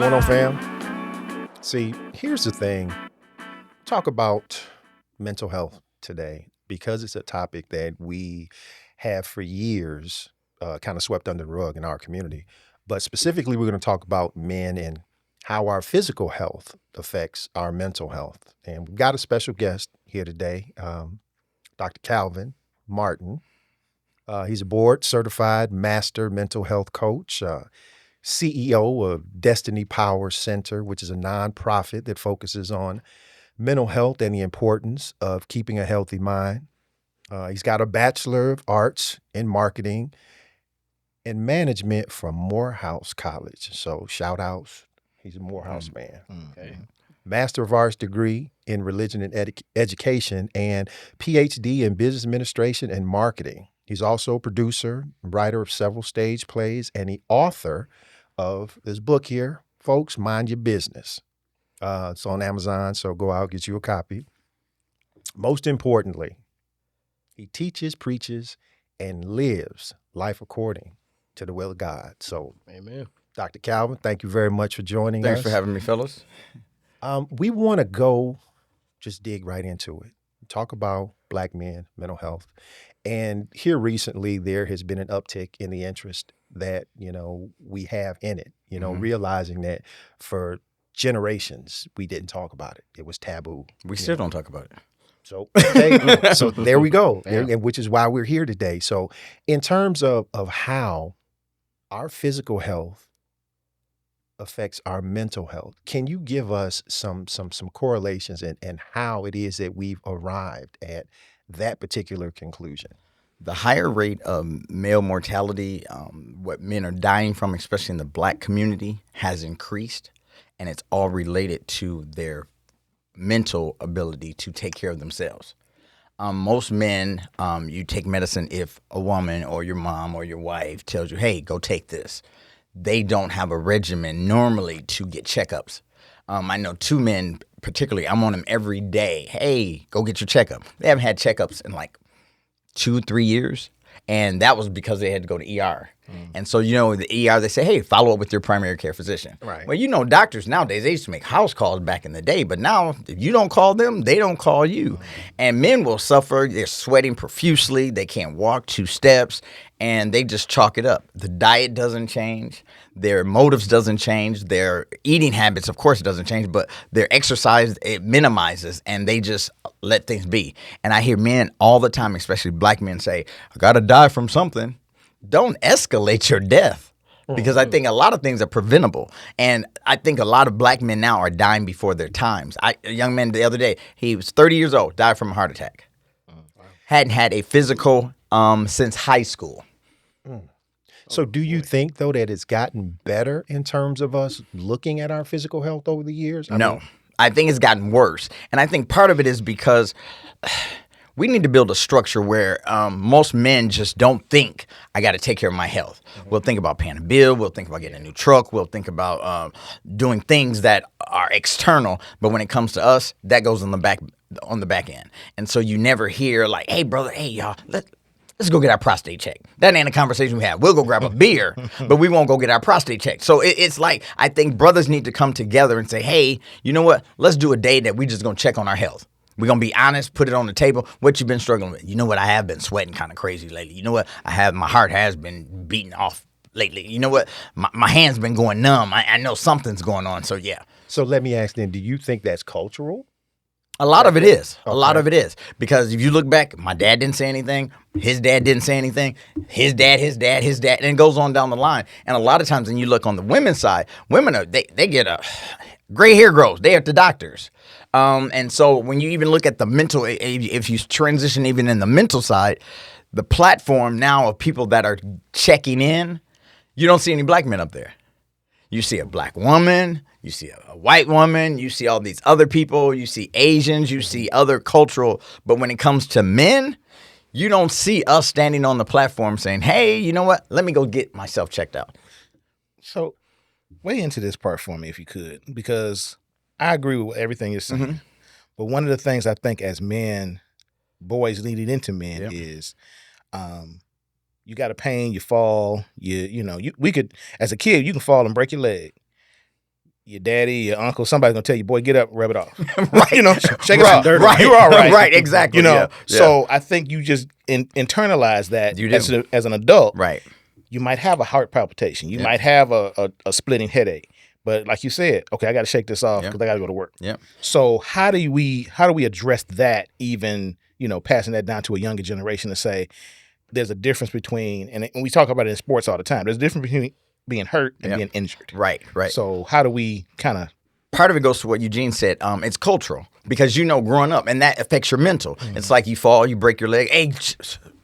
going on, fam? See, here's the thing. Talk about mental health today because it's a topic that we have for years kind of swept under the rug in our community. But specifically, we're going to talk about men and how our physical health affects our mental health. And we've got a special guest here today, Dr. Calvin Martin. He's a board certified master mental health coach. CEO of Destiny Power Center, which is a nonprofit that focuses on mental health and the importance of keeping a healthy mind. He's got a Bachelor of Arts in Marketing and Management from Morehouse College. So shout outs. He's a Morehouse man. Okay. Master of Arts degree in Religion and Education and PhD in Business Administration and Marketing. He's also a producer, writer of several stage plays, and the author of this book here, folks, Mind Your Business. It's on Amazon, so go out, get you a copy. Most importantly, he teaches, preaches, and lives life according to the will of God. So, Amen. Dr. Calvin, thank you very much for joining us. Thanks for having me, fellas. We want to go just dig right into it. Talk about Black men, mental health. And here recently, there has been an uptick in the interest that, we have in it, realizing that for generations, we didn't talk about it. It was taboo. We still don't talk about it. So, okay, so there we go, Yeah. and which is why we're here today. So in terms of how our physical health affects our mental health, can you give us some correlations and how it is that we've arrived at that particular conclusion? The higher rate of male mortality, what men are dying from, especially in the Black community, has increased, and it's all related to their mental ability to take care of themselves. Most men, you take medicine if a woman or your mom or your wife tells you, hey, go take this. They don't have a regimen normally to get checkups. I know two men particularly, I'm on them every day. Hey, go get your checkup. They haven't had checkups in like 2-3 years. And that was because they had to go to ER. And so, the ER, they say, hey, follow up with your primary care physician. Right. Well, doctors nowadays, they used to make house calls back in the day. But now, if you don't call them, they don't call you. And men will suffer. They're sweating profusely. They can't walk 2 steps. And they just chalk it up. The diet doesn't change. Their motives doesn't change. Their eating habits, of course, doesn't change. But their exercise, it minimizes. And they just let things be. And I hear men all the time, especially Black men, say, I got to die from something. Don't escalate your death, because I think a lot of things are preventable. And I think a lot of Black men now are dying before their times. A young man the other day, he was 30 years old, died from a heart attack. Hadn't had a physical since high school. So do you think, though, that it's gotten better in terms of us looking at our physical health over the years? No, I think it's gotten worse. And I think part of it is because we need to build a structure where most men just don't think, I got to take care of my health. We'll think about paying a bill. We'll think about getting a new truck. We'll think about doing things that are external. But when it comes to us, that goes on the back end. And so you never hear like, hey, brother, hey, y'all, let's go get our prostate checked. That ain't a conversation we have. We'll go grab a beer, but we won't go get our prostate checked. So it's like, I think brothers need to come together and say, hey, you know what? Let's do a day that we just going to check on our health. We're going to be honest, put it on the table. What you been struggling with? You know what? I have been sweating kind of crazy lately. You know what? My heart has been beating off lately. You know what? My hand's been going numb. I know something's going on. So, yeah. So let me ask then, do you think that's cultural? A lot of it is. A lot Okay. of it is. Because if you look back, my dad didn't say anything. His dad didn't say anything. His dad. And it goes on down the line. And a lot of times when you look on the women's side, women, they get a gray hair grows. They're at the doctors. And so when you even look at the mental, if you transition even in the mental side, the platform now of people that are checking in, you don't see any Black men up there. You see a Black woman, you see a white woman, you see all these other people, you see Asians, you see other cultural, but when it comes to men, you don't see us standing on the platform saying, hey, you know what? Let me go get myself checked out. So, weigh into this part for me if you could, because I agree with everything you're saying. But one of the things I think as men, boys leading into men is you got a pain, you fall, we could, as a kid, you can fall and break your leg. your daddy, your uncle, somebody's gonna tell you, boy, get up, rub it off. Right. You know, shake Right. some dirt Right. off. You're all right. Right. Exactly. You know, Yeah. so I think you just internalize that You do. as an adult. Right. You might have a heart palpitation. You might have a splitting headache. But like you said, okay, I got to shake this off because I got to go to work. Yeah. So how do we address that? Even passing that down to a younger generation to say there's a difference between, and we talk about it in sports all the time. There's a difference between being hurt and being injured. Right. Right. So how do we kind of? Part of it goes to what Eugene said. It's cultural because growing up, and that affects your mental. It's like you fall, you break your leg. Hey,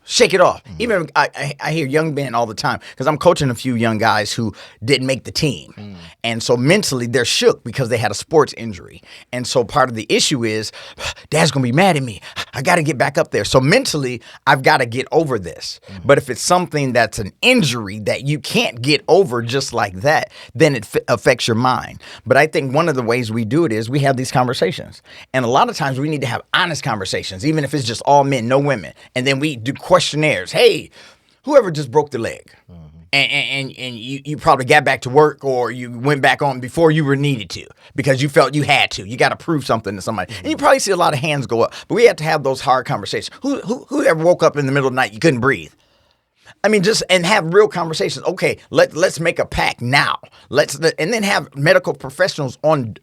shake it off. Even I hear young men all the time because I'm coaching a few young guys who didn't make the team. And so mentally they're shook because they had a sports injury. And so part of the issue is Dad's going to be mad at me. I got to get back up there. So mentally I've got to get over this. But if it's something that's an injury that you can't get over just like that, then it affects your mind. But I think one of the ways we do it is we have these conversations. And a lot of times we need to have honest conversations, even if it's just all men, no women. And then we do questionnaires. Hey, whoever just broke the leg, and you probably got back to work or you went back on before you were needed to because you felt you had to. You got to prove something to somebody, and you probably see a lot of hands go up. But we have to have those hard conversations. Who ever woke up in the middle of the night you couldn't breathe? I mean, and have real conversations. Okay, let's make a pact now. And then have medical professionals on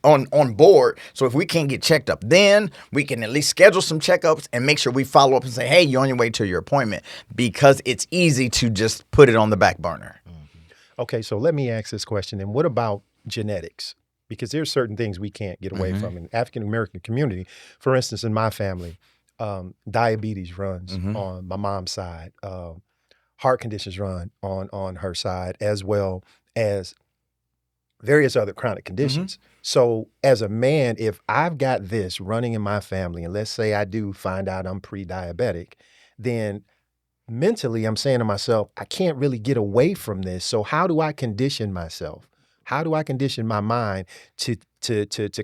board. So if we can't get checked up, then we can at least schedule some checkups and make sure we follow up and say, hey, you're on your way to your appointment, because it's easy to just put it on the back burner. Okay, so let me ask this question. And what about genetics? Because there's certain things we can't get away from in the African American community. For instance, in my family, diabetes runs on my mom's side. Heart conditions run on her side, as well as various other chronic conditions. So as a man, if I've got this running in my family, and let's say I do find out I'm pre-diabetic, then mentally I'm saying to myself, I can't really get away from this. So how do I condition myself? How do I condition my mind to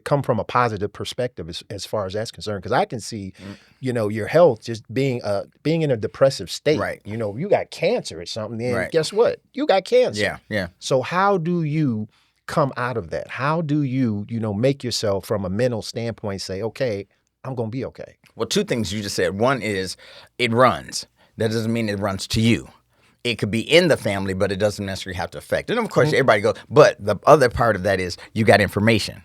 come from a positive perspective as far as that's concerned? Because I can see, your health just being in a depressive state. Right. You got cancer or something. Then Right. guess what? You got cancer. Yeah, yeah. So how do you come out of that? How do you, make yourself from a mental standpoint say, okay, I'm going to be okay? Well, two things you just said. One is it runs. That doesn't mean it runs to you. It could be in the family, but it doesn't necessarily have to affect. And of course, everybody goes, but the other part of that is you got information.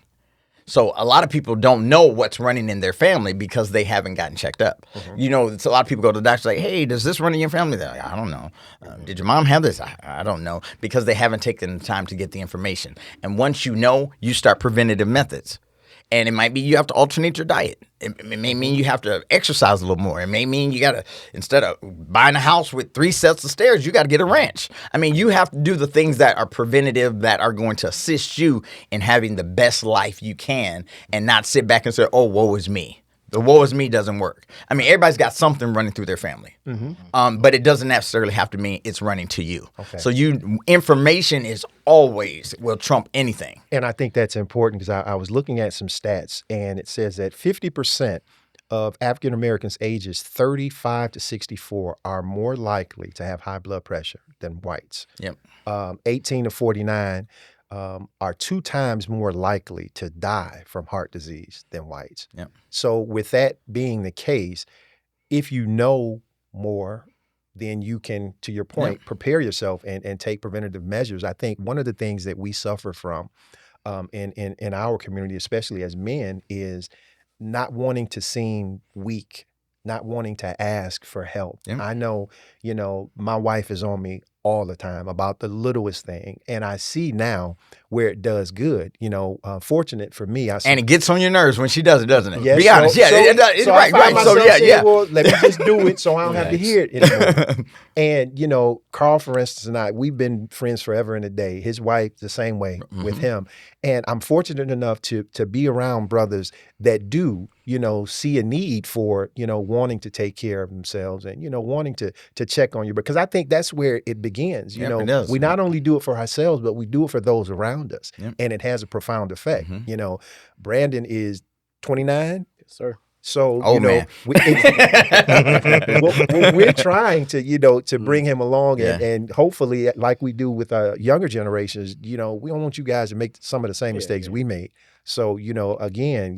So a lot of people don't know what's running in their family because they haven't gotten checked up. It's a lot of people go to the doctor like, hey, does this run in your family? They're like, I don't know. Did your mom have this? I don't know. Because they haven't taken the time to get the information. And once you know, you start preventative methods. And it might be you have to alternate your diet. It may mean you have to exercise a little more. It may mean you got to, instead of buying a house with 3 sets of stairs, you got to get a ranch. I mean, you have to do the things that are preventative, that are going to assist you in having the best life you can, and not sit back and say, oh, woe is me. The woe is me doesn't work. I mean, everybody's got something running through their family, but it doesn't necessarily have to mean it's running to you. Okay. So information is always will trump anything. And I think that's important because I was looking at some stats, and it says that 50% of African Americans ages 35 to 64 are more likely to have high blood pressure than whites. Yep. 18 to 49 are 2 times more likely to die from heart disease than whites. Yep. So with that being the case, if you know more, then you can, to your point, prepare yourself and take preventative measures. I think one of the things that we suffer from in our community, especially as men, is not wanting to seem weak, not wanting to ask for help. Yeah. I know, my wife is on me all the time about the littlest thing, and I see now where it does good. Fortunate for me, And it gets on your nerves when she does it, doesn't it? Yes, Be honest. Yeah, it's so right, I find right. So, myself saying, well, let me just do it so I don't have to Relax. hear it anymore. And, Carl, for instance, and I, we've been friends forever and a day. His wife, the same way with him. And I'm fortunate enough to be around brothers that do, see a need for, wanting to take care of themselves and, wanting to check on you. Because I think that's where it begins. Yep, it does. We not only do it for ourselves, but we do it for those around us. Yep. And it has a profound effect. Brandon is 29. Yes, sir. So, Oh, man. We're trying to, to bring him along Yeah. and hopefully, like we do with younger generations, we don't want you guys to make some of the same mistakes we made. So, again,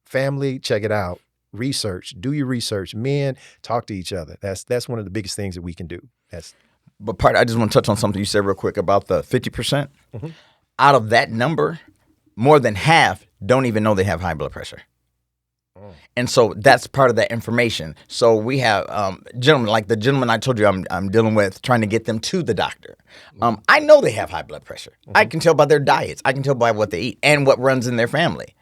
family, check it out. Research, do your research. Men, talk to each other. That's one of the biggest things that we can do. But I just want to touch on something you said real quick about the 50%. Mm-hmm. Out of that number, more than half don't even know they have high blood pressure. And so that's part of that information. So we have gentlemen, like the gentleman I told you I'm dealing with, trying to get them to the doctor. I know they have high blood pressure. I can tell by their diets. I can tell by what they eat and what runs in their family.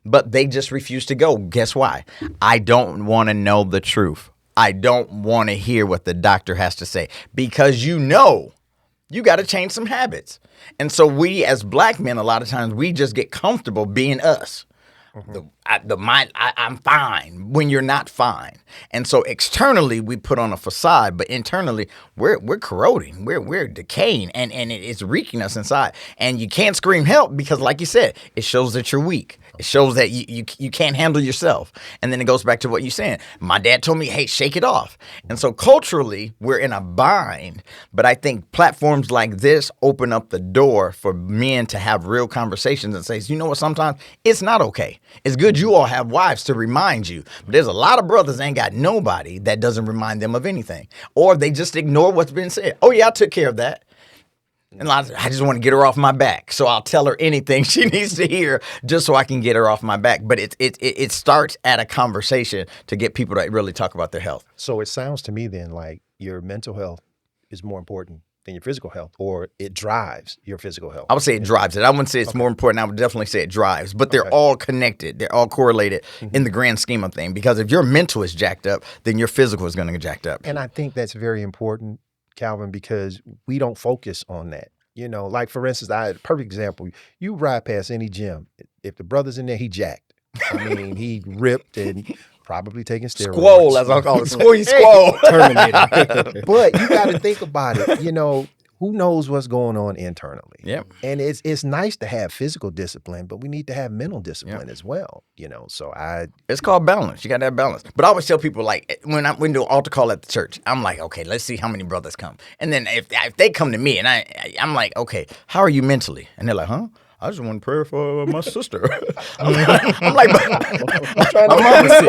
But they just refuse to go. Guess why? I don't want to know the truth. I don't want to hear what the doctor has to say because you got to change some habits. And so we as black men, a lot of times we just get comfortable being us. I'm fine when you're not fine. And so externally we put on a facade, but internally we're corroding, we're decaying, and it's wreaking us inside. And you can't scream help because, like you said, it shows that you're weak. It shows that you can't handle yourself. And then it goes back to what you're saying. My dad told me, hey, shake it off. And so culturally, we're in a bind. But I think platforms like this open up the door for men to have real conversations and say, you know what, sometimes it's not okay. It's good you all have wives to remind you. But there's a lot of brothers ain't got nobody that doesn't remind them of anything. Or they just ignore what's been said. Oh, yeah, I took care of that. And I just want to get her off my back. So I'll tell her anything she needs to hear just so I can get her off my back. But it starts at a conversation to get people to really talk about their health. So it sounds to me then like your mental health is more important than your physical health, or it drives your physical health. I would say it drives it. I wouldn't say it's more important. I would definitely say it drives. But they're all connected. They're all correlated in the grand scheme of things. Because if your mental is jacked up, then your physical is going to get jacked up. And I think that's very important, Calvin, because we don't focus on that. Like for instance, perfect example, you ride past any gym. If the brother's in there, he jacked. I mean, he ripped and probably taking steroids. Squall, as I call it. Squall. Terminator. But you got to think about it. Who knows what's going on internally? Yep. And it's nice to have physical discipline, but we need to have mental discipline as well. So it's called balance. You got to have balance. But I always tell people, like, when we do an altar call at the church, I'm like, okay, let's see how many brothers come. And then if they come to me and I'm like, okay, how are you mentally? And they're like, huh? I just want prayer for my sister. I'm like, I'm trying to mess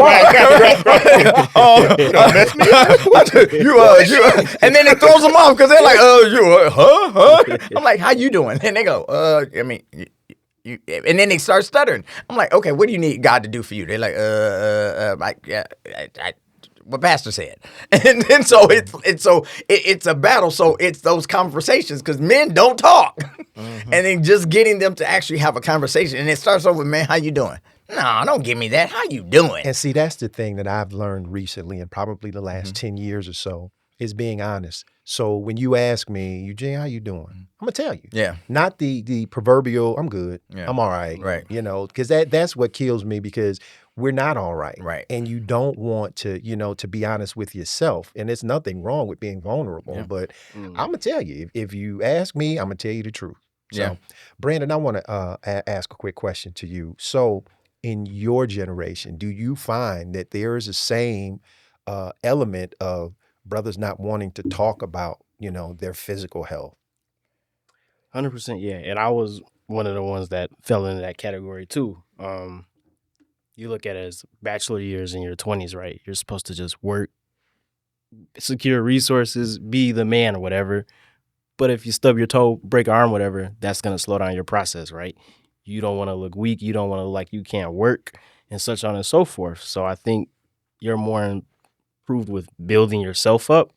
me up. And then it throws them off because they're like, huh? I'm like, how you doing? And they go, and then they start stuttering. I'm like, okay, what do you need God to do for you? They're like, what Pastor said. And then so it's a battle. So it's those conversations because men don't talk. And then just getting them to actually have a conversation. And it starts over, man, how you doing? No, don't give me that. How you doing? And see, that's the thing that I've learned recently and probably the last 10 years or so is being honest. So when you ask me, Eugene, how you doing? I'm going to tell you. Yeah. Not the proverbial, I'm good. Yeah. I'm all right. Right. Because that's what kills me because we're not all right. Right. And you don't want to, to be honest with yourself. And there's nothing wrong with being vulnerable. Yeah. But I'm going to tell you, if you ask me, I'm going to tell you the truth. So, Brandon, I want to ask a quick question to you. So in your generation, do you find that there is the same element of brothers not wanting to talk about, their physical health? 100%, yeah. And I was one of the ones that fell into that category too. You look at it as bachelor years in your 20s, right? You're supposed to just work, secure resources, be the man or whatever. But if you stub your toe, break an arm, whatever, that's going to slow down your process, right? You don't want to look weak. You don't want to look like you can't work and such on and so forth. So I think you're more improved with building yourself up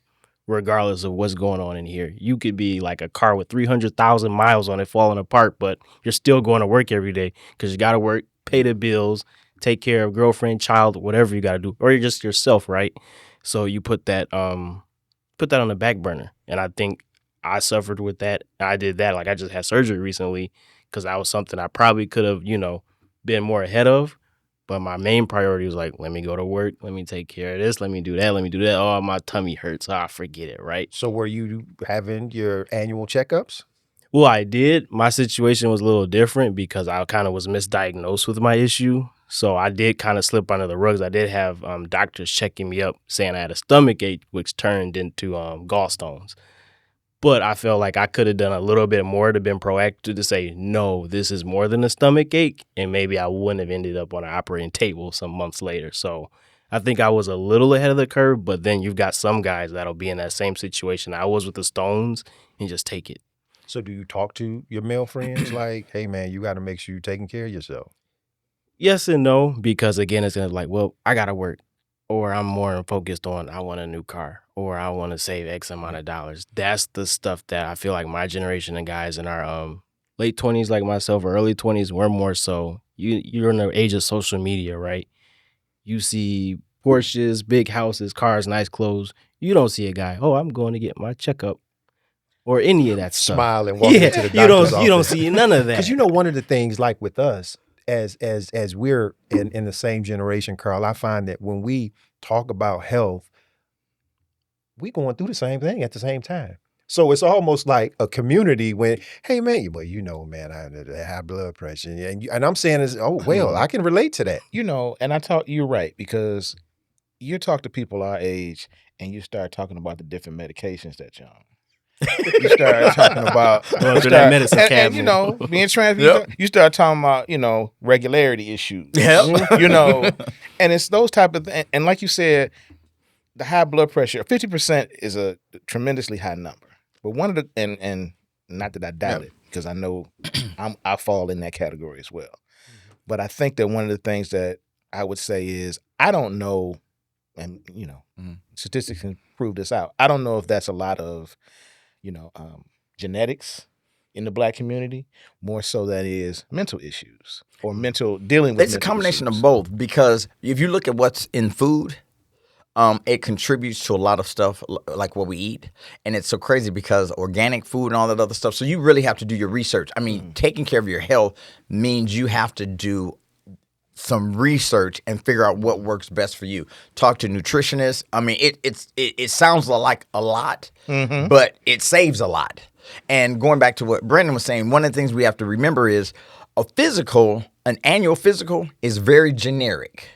regardless of what's going on in here. You could be like a car with 300,000 miles on it falling apart, but you're still going to work every day because you got to work, pay the bills, take care of girlfriend, child, whatever you got to do, or you're just yourself, right? So you put that on the back burner. And I think I suffered with that. I did that. Like I just had surgery recently because that was something I probably could have, been more ahead of. But my main priority was like, let me go to work. Let me take care of this. Let me do that. Let me do that. Oh, my tummy hurts. Ah, forget it, right? So were you having your annual checkups? Well, I did. My situation was a little different because I kind of was misdiagnosed with my issue. So I did kind of slip under the rugs. I did have doctors checking me up saying I had a stomach ache, which turned into gallstones. But I felt like I could have done a little bit more to been proactive to say, no, this is more than a stomach ache. And maybe I wouldn't have ended up on an operating table some months later. So I think I was a little ahead of the curve. But then you've got some guys that'll be in that same situation I was with the stones and just take it. So do you talk to your male friends like, hey, man, you got to make sure you're taking care of yourself? Yes and no, because again, it's gonna like, well, I gotta work, or I'm more focused on I want a new car, or I want to save X amount of dollars. That's the stuff that I feel like my generation of guys in our late 20s, like myself, or early 20s, we're more so. You're in the age of social media, right? You see Porsches, big houses, cars, nice clothes. You don't see a guy, oh, I'm going to get my checkup, or any of that stuff. Smile and walk into the doctor's office. You don't see none of that. Because one of the things like with us, as we're in the same generation, Carl, I find that when we talk about health, we going through the same thing at the same time. So it's almost like a community when, hey man, well, man, I have high blood pressure, and I'm saying is, oh well, I can relate to that. And you're right, because you talk to people our age and you start talking about the different medications that you're on. You start talking about going through that medicine cabinet. And being transparent, you start talking about, regularity issues. Yep. And it's those type of things. And like you said, the high blood pressure, 50% is a tremendously high number. But one of the, and not that I doubt it, because I know I fall in that category as well. But I think that one of the things that I would say is, I don't know, and statistics can prove this out. I don't know if that's a lot of genetics in the Black community, more so that is mental issues or dealing with. It's a combination of both, because if you look at what's in food, it contributes to a lot of stuff like what we eat. And it's so crazy because organic food and all that other stuff. So you really have to do your research. I mean, taking care of your health means you have to do some research and figure out what works best for you. Talk to nutritionists. I mean, it sounds like a lot, but it saves a lot. And going back to what Brandon was saying, one of the things we have to remember is an annual physical is very generic.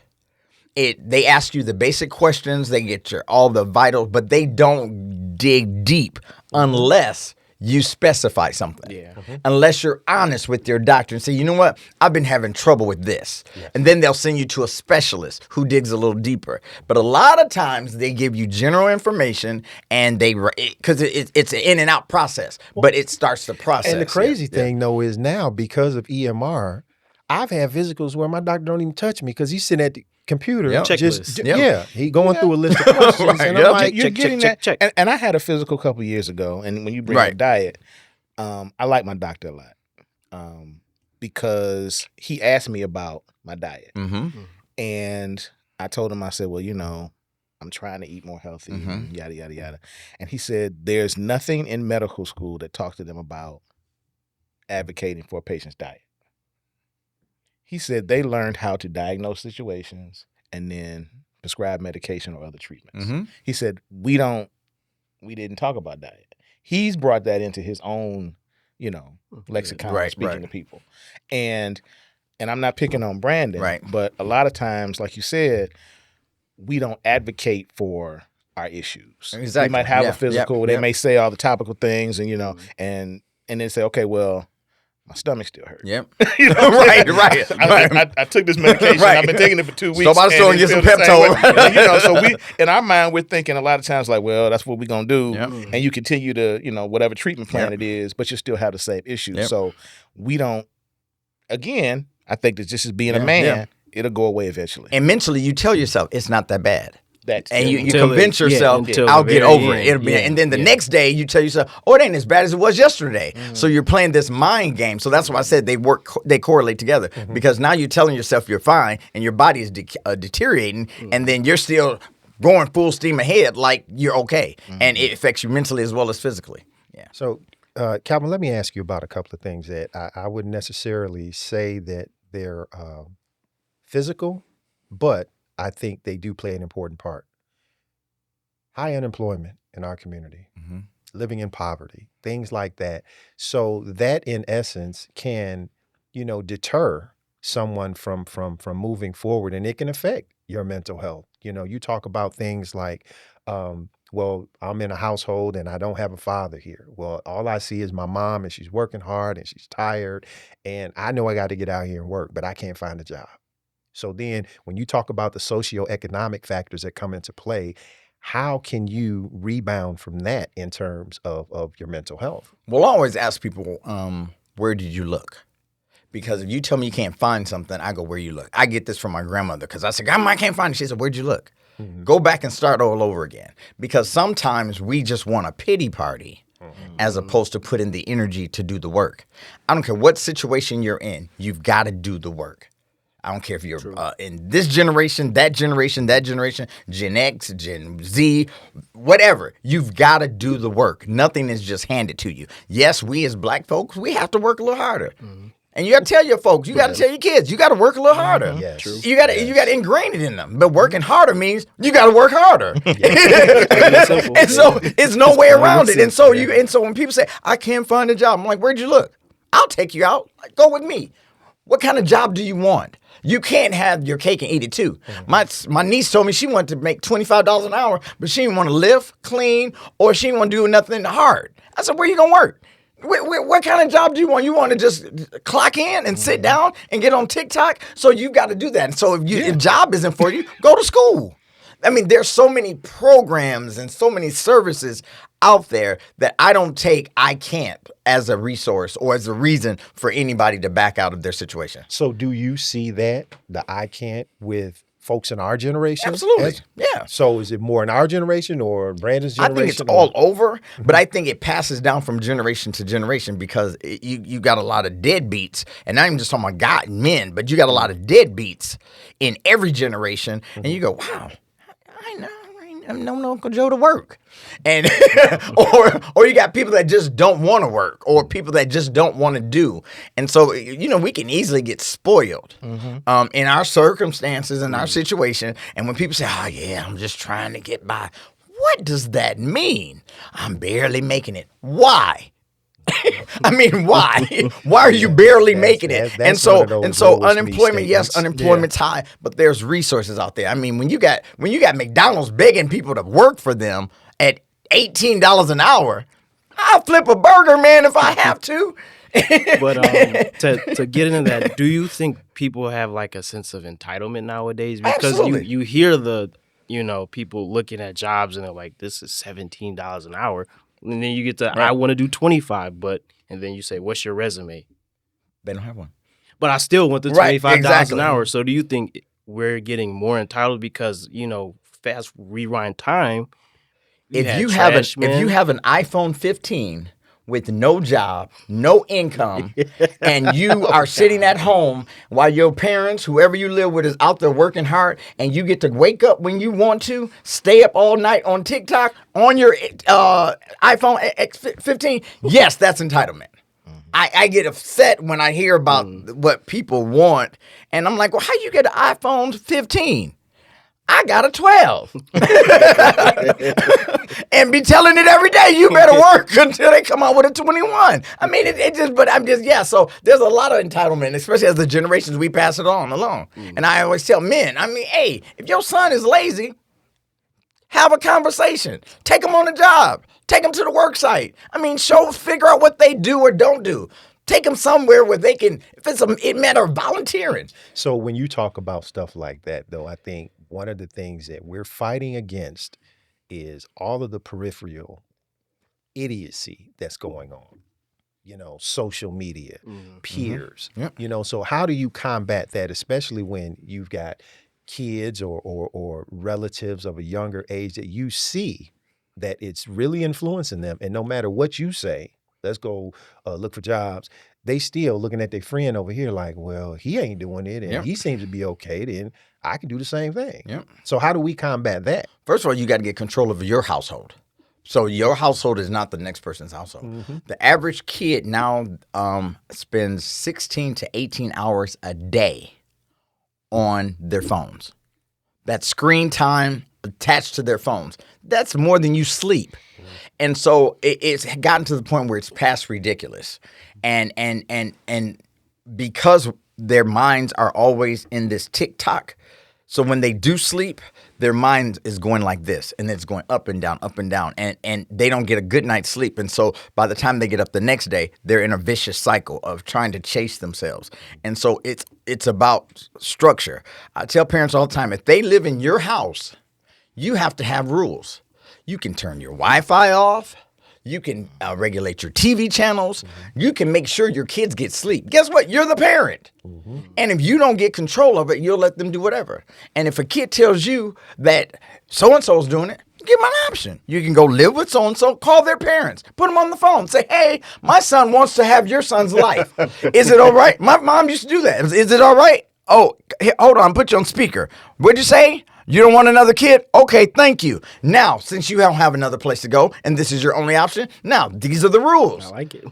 They ask you the basic questions, they get all the vitals, but they don't dig deep unless you specify something. Yeah. Unless you're honest with your doctor and say, you know what, I've been having trouble with this. Yes. And then they'll send you to a specialist who digs a little deeper. But a lot of times they give you general information and because it's an in and out process, but it starts the process. And the crazy thing though is now, because of EMR, I've had physicals where my doctor don't even touch me because he's sitting at the computer. Checklist. He going through a list of questions. Right. And I'm like, you're getting that. And I had a physical a couple years ago, and when you bring up diet, I like my doctor a lot because he asked me about my diet. And I told him, I said, well, I'm trying to eat more healthy, yada, yada, yada. And he said, there's nothing in medical school that talks to them about advocating for a patient's diet. He said they learned how to diagnose situations and then prescribe medication or other treatments. He said, we didn't talk about diet. He's brought that into his own, lexicon, speaking to people. And I'm not picking on Brandon, but a lot of times, like you said, we don't advocate for our issues. Exactly. We might have a physical where they may say all the topical things and then say, okay, well, my stomach still hurts. Yep. Right. I took this medication. I've been taking it for 2 weeks. Somebody's throwing you some Pepto. So in our mind, we're thinking a lot of times like, well, that's what we're going to do. And you continue to, whatever treatment plan it is, but you still have the same issues. So we don't, again, I think that just as being a man, it'll go away eventually. And mentally, you tell yourself it's not that bad. And you Until convince yourself, I'll get over it. It'll be, and then the next day you tell yourself, oh, it ain't as bad as it was yesterday. So you're playing this mind game. So that's why I said they correlate together, because now you're telling yourself you're fine and your body is deteriorating, and then you're still going full steam ahead like you're okay, and it affects you mentally as well as physically. Yeah. So, Calvin, let me ask you about a couple of things that I wouldn't necessarily say that they're physical, but I think they do play an important part. High unemployment in our community, living in poverty, things like that. So that in essence can, deter someone from moving forward, and it can affect your mental health. You talk about things like, well, I'm in a household and I don't have a father here. Well, all I see is my mom, and she's working hard and she's tired, and I know I got to get out here and work, but I can't find a job. So then when you talk about the socioeconomic factors that come into play, how can you rebound from that in terms of your mental health? Well, I always ask people, where did you look? Because if you tell me you can't find something, I go, where you look? I get this from my grandmother because I said, Grandma, I can't find it. She said, where'd you look? Go back and start all over again. Because sometimes we just want a pity party as opposed to put in the energy to do the work. I don't care what situation you're in. You've got to do the work. I don't care if you're in this generation, that generation, Gen X, Gen Z, whatever. You've got to do the work. Nothing is just handed to you. Yes, we as black folks, we have to work a little harder. And you got to tell your folks, you got to tell your kids, you got to work a little harder. Yes. True. You got to ingrain it in them. But working harder means you got to work harder. And so it's no way around it. And so when people say, I can't find a job, I'm like, where'd you look? I'll take you out. Go with me. What kind of job do you want? You can't have your cake and eat it too. My niece told me she wanted to make $25 an hour, but she didn't want to lift, clean, or she didn't want to do nothing hard. I said, where you going to work? What kind of job do you want? You want to just clock in and sit down and get on TikTok? So you've got to do that. And so if job isn't for you, go to school. I mean, there's so many programs and so many services out there that I can't as a resource or as a reason for anybody to back out of their situation. So do you see that, the I can't, with folks in our generation? Absolutely. Yeah. So is it more in our generation or Brandon's generation? I think it's all over, but I think it passes down from generation to generation because you got a lot of deadbeats, and not even just talking about men, but you got a lot of deadbeats in every generation, and you go, wow, I know Uncle Joe to work. And or you got people that just don't want to work, or people that just don't want to do. And so, we can easily get spoiled in our circumstances, in our situation. And when people say, oh, yeah, I'm just trying to get by. What does that mean? I'm barely making it. Why? I mean, why? Why are you barely making it? And so unemployment, yes, unemployment's high, but there's resources out there. I mean, when you got McDonald's begging people to work for them at $18 an hour, I'll flip a burger, man, if I have to. But to get into that, do you think people have like a sense of entitlement nowadays? Because you hear the people looking at jobs and they're like, this is $17 an hour. And then you get to, right. I want to do 25, and then you say, what's your resume? They don't have one. But I still want the $25 an hour. So do you think we're getting more entitled because, fast rewind time? If you have an iPhone 15 with no job, no income, and you are sitting at home while your parents, whoever you live with, is out there working hard, and you get to wake up when you want to, stay up all night on TikTok on your iPhone X15, yes, that's entitlement. I get upset when I hear about what people want, and I'm like, well, how you get an iPhone 15? I got a 12 and be telling it every day, you better work until they come out with a 21. I mean, so there's a lot of entitlement, especially as the generations we pass it on along. And I always tell men, hey, if your son is lazy, have a conversation. Take them on a job. Take them to the work site. Figure out what they do or don't do. Take them somewhere where they can, if it's a matter of volunteering. So when you talk about stuff like that, though, I think one of the things that we're fighting against is all of the peripheral idiocy that's going on. Social media, peers. Yep. So how do you combat that, especially when you've got kids or relatives of a younger age that you see that it's really influencing them, and no matter what you say, let's go look for jobs, they still looking at their friend over here like, well, he ain't doing it, and he seems to be okay, then I can do the same thing. Yep. So how do we combat that? First of all, you got to get control of your household. So your household is not the next person's household. The average kid now spends 16 to 18 hours a day on their phones. That's screen time attached to their phones. That's more than you sleep. And so it's gotten to the point where it's past ridiculous. And because their minds are always in this tick-tock. So when they do sleep, their mind is going like this, and it's going up and down, and they don't get a good night's sleep. And so by the time they get up the next day, they're in a vicious cycle of trying to chase themselves. And so it's about structure. I tell parents all the time, if they live in your house, you have to have rules. You can turn your Wi-Fi off. You can regulate your TV channels. You can make sure your kids get sleep. Guess what? You're the parent. And if you don't get control of it, you'll let them do whatever. And if a kid tells you that so-and-so's doing it, give them an option. You can go live with so-and-so, call their parents, put them on the phone, say, hey, my son wants to have your son's life. Is it all right? My mom used to do that. Is it all right? Oh, hold on, put you on speaker. What'd you say? You don't want another kid? Okay, thank you. Now, since you don't have another place to go and this is your only option, now these are the rules. I like it.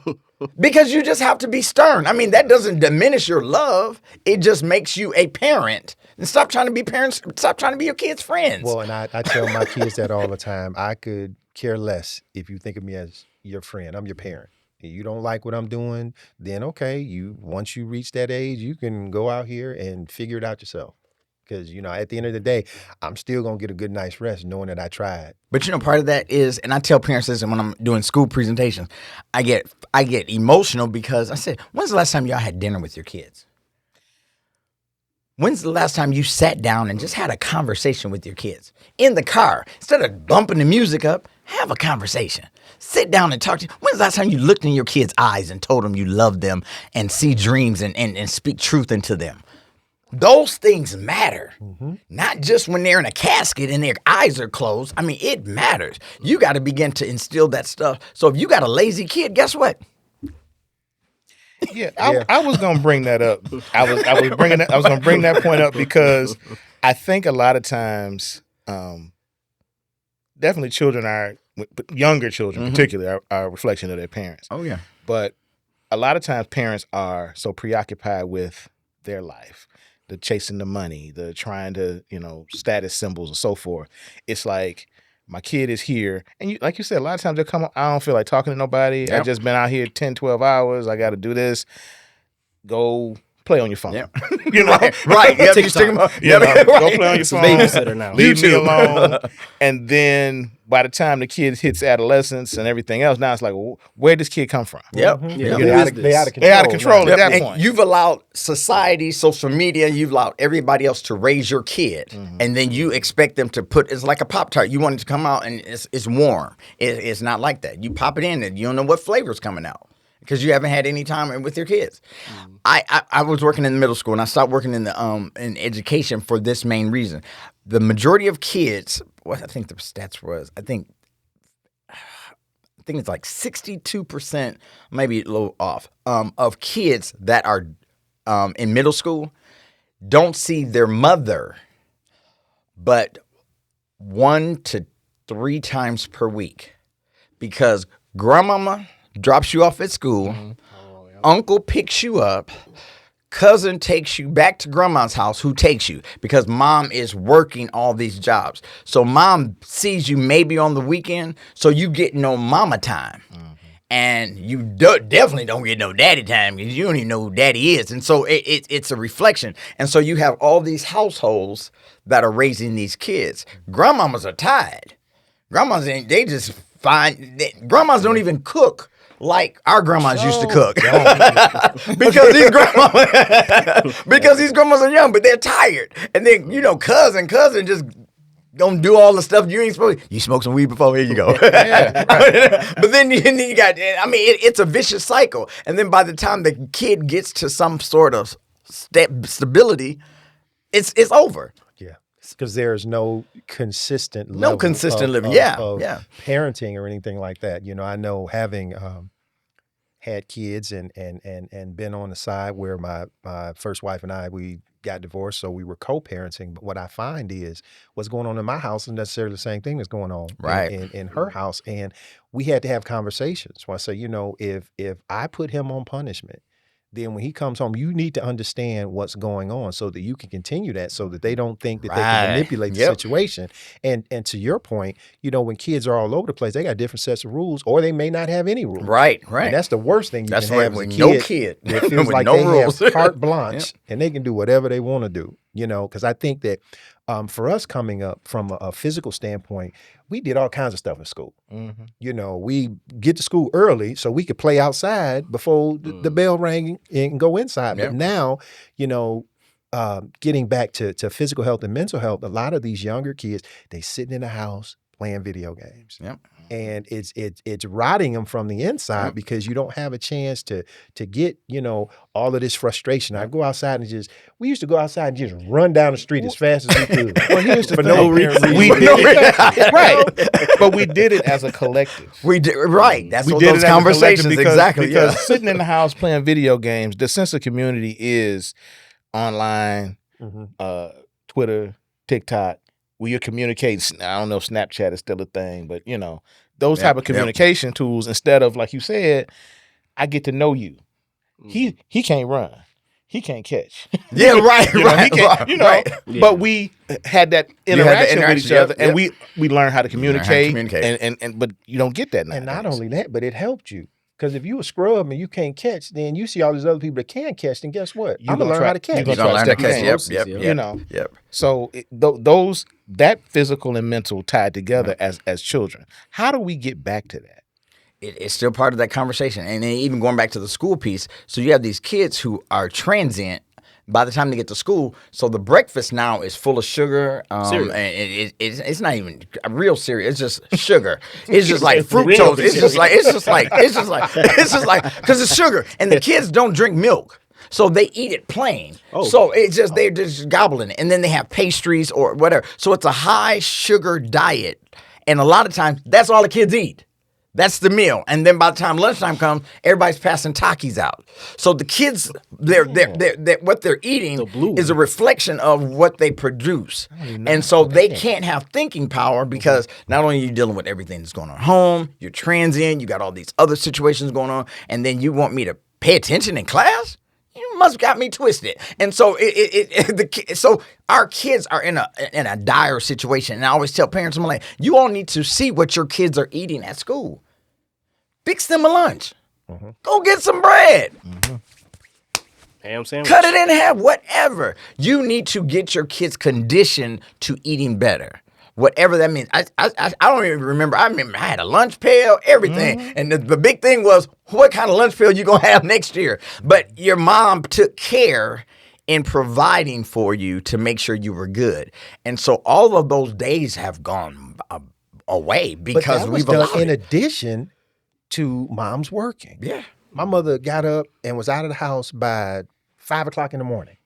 Because you just have to be stern. I mean, that doesn't diminish your love. It just makes you a parent. And stop trying to be parents. Stop trying to be your kids' friends. Well, and I tell my kids that all the time. I could care less if you think of me as your friend. I'm your parent. If you don't like what I'm doing, then okay, once you reach that age, you can go out here and figure it out yourself. Because, at the end of the day, I'm still going to get a good night's rest knowing that I tried. But part of that is, and I tell parents this when I'm doing school presentations, I get emotional because I said, when's the last time y'all had dinner with your kids? When's the last time you sat down and just had a conversation with your kids? In the car, instead of bumping the music up, have a conversation. Sit down and talk to you. When's the last time you looked in your kids' eyes and told them you love them and see dreams and speak truth into them? Those things matter, not just when they're in a casket and their eyes are closed. I mean, it matters. You got to begin to instill that stuff. So if you got a lazy kid, guess what? Yeah, I was gonna bring that up. I was gonna bring that point up because I think a lot of times, definitely younger children, particularly, are a reflection of their parents. Oh yeah, but a lot of times parents are so preoccupied with their life, the chasing the money, the trying to, status symbols and so forth. It's like, my kid is here. And like you said, a lot of times they come up, I don't feel like talking to nobody. Yep. I just been out here 10, 12 hours. I got to do this. Go play on your phone. Yep. Right. Yep, you stick 'em up. Go play on your phone. Babysitter now. Leave me alone. And then by the time the kid hits adolescence and everything else, now it's like, well, where did this kid come from? Yep. Yeah. They out of control. They're out of control at that And point. you've allowed society, social media, you've allowed everybody else to raise your kid. And then you expect them to it's like a Pop-Tart. You want it to come out and it's warm. It's not like that. You pop it in and you don't know what flavor's coming out because you haven't had any time with your kids. I was working in the middle school and I stopped working in the in education for this main reason. The majority of kids, what I think the stats was, I think it's like 62%, maybe a little off, of kids that are in middle school don't see their mother but 1 to 3 times per week because grandmama drops you off at school, uncle picks you up, cousin takes you back to grandma's house who takes you because mom is working all these jobs. So mom sees you maybe on the weekend, so you get no mama time. And you definitely don't get no daddy time because you don't even know who daddy is. And so it's a reflection. And so you have all these households that are raising these kids. Grandmamas are tired. Grandmas grandmas don't even cook like our grandmas used to cook. because these grandmas are young, but they're tired. And then, cousin just gonna do all the stuff you ain't supposed to. You smoke some weed before, here you go. Yeah, right. But then you got, it's a vicious cycle. And then by the time the kid gets to some sort of stability, it's over. Yeah. Because there's no consistent No level consistent of, living. of- Yeah, of yeah. parenting or anything like that. I know having had kids and been on the side where my first wife and we got divorced, so we were co-parenting. But what I find is what's going on in my house isn't necessarily the same thing that's going on Right. in her house. And we had to have conversations. So I say, if I put him on punishment, then when he comes home, you need to understand what's going on so that you can continue that, so that they don't think that they Right. can manipulate the Yep. situation. And to your point, when kids are all over the place, they got different sets of rules, or they may not have any rules. Right. And that's the worst thing you That's can right. have as a With kid. no kid. It feels With like no they rules. have carte blanche and they can do whatever they want to do, because I think that for us coming up from a physical standpoint, we did all kinds of stuff in school. We get to school early so we could play outside before the bell rang and go inside. Yep. But now, getting back to physical health and mental health, a lot of these younger kids, they sitting in the house playing video games. Yep. And it's rotting them from the inside because you don't have a chance to get, all of this frustration. I go outside and we used to go outside and just run down the street as fast as we could. Well, here's the For thing. no reason. We did it, right, but we did it as a collective. We did right. That's We what did those it as a collective conversations because, exactly. because sitting in the house playing video games, the sense of community is online, Twitter, TikTok, where you're communicating. I don't know if Snapchat is still a thing, but those type of communication tools. Instead of, like you said, I get to know you. He can't run. He can't catch. Yeah, right, He right, can't, right. But we had that interaction with each other, and we learned how to communicate. And but you don't get that now. And not only that, but it helped you. Because if you a scrub and you can't catch, then you see all these other people that can catch, then guess what? I'm going to learn how to catch. You're You're gonna gonna try learn to to step catch. in. Yep. You Yep. So that physical and mental tied together as children. How do we get back to that? It's still part of that conversation. And then even going back to the school piece, so you have these kids who are transient by the time they get to school. So the breakfast now is full of sugar. Cereal. And it's not even a real cereal. It's just sugar. It's just like It's real fructose. It's just cereal. like because it's sugar. And the kids don't drink milk. So they eat it plain. Oh. So they're just gobbling it. And then they have pastries or whatever. So it's a high sugar diet. And a lot of times that's all the kids eat. That's the meal. And then by the time lunchtime comes, everybody's passing Takis out. So the kids, they're what they're eating is a reflection of what they produce. And so they can't have thinking power because not only are you dealing with everything that's going on at home, you're transient, you got all these other situations going on, and then you want me to pay attention in class? You must have got me twisted. And so so our kids are in a dire situation. And I always tell parents, I'm like, you all need to see what your kids are eating at school. Fix them a lunch. Go get some bread. Ham sandwich. Cut it in half, whatever. You need to get your kids conditioned to eating better. Whatever that means. I don't even remember. I remember I had a lunch pail, everything. And the big thing was, what kind of lunch pail you going to have next year? But your mom took care in providing for you to make sure you were good. And so all of those days have gone away because that was we've allowed done in it. addition to mom's working. Yeah. My mother got up and was out of the house by 5 o'clock in the morning.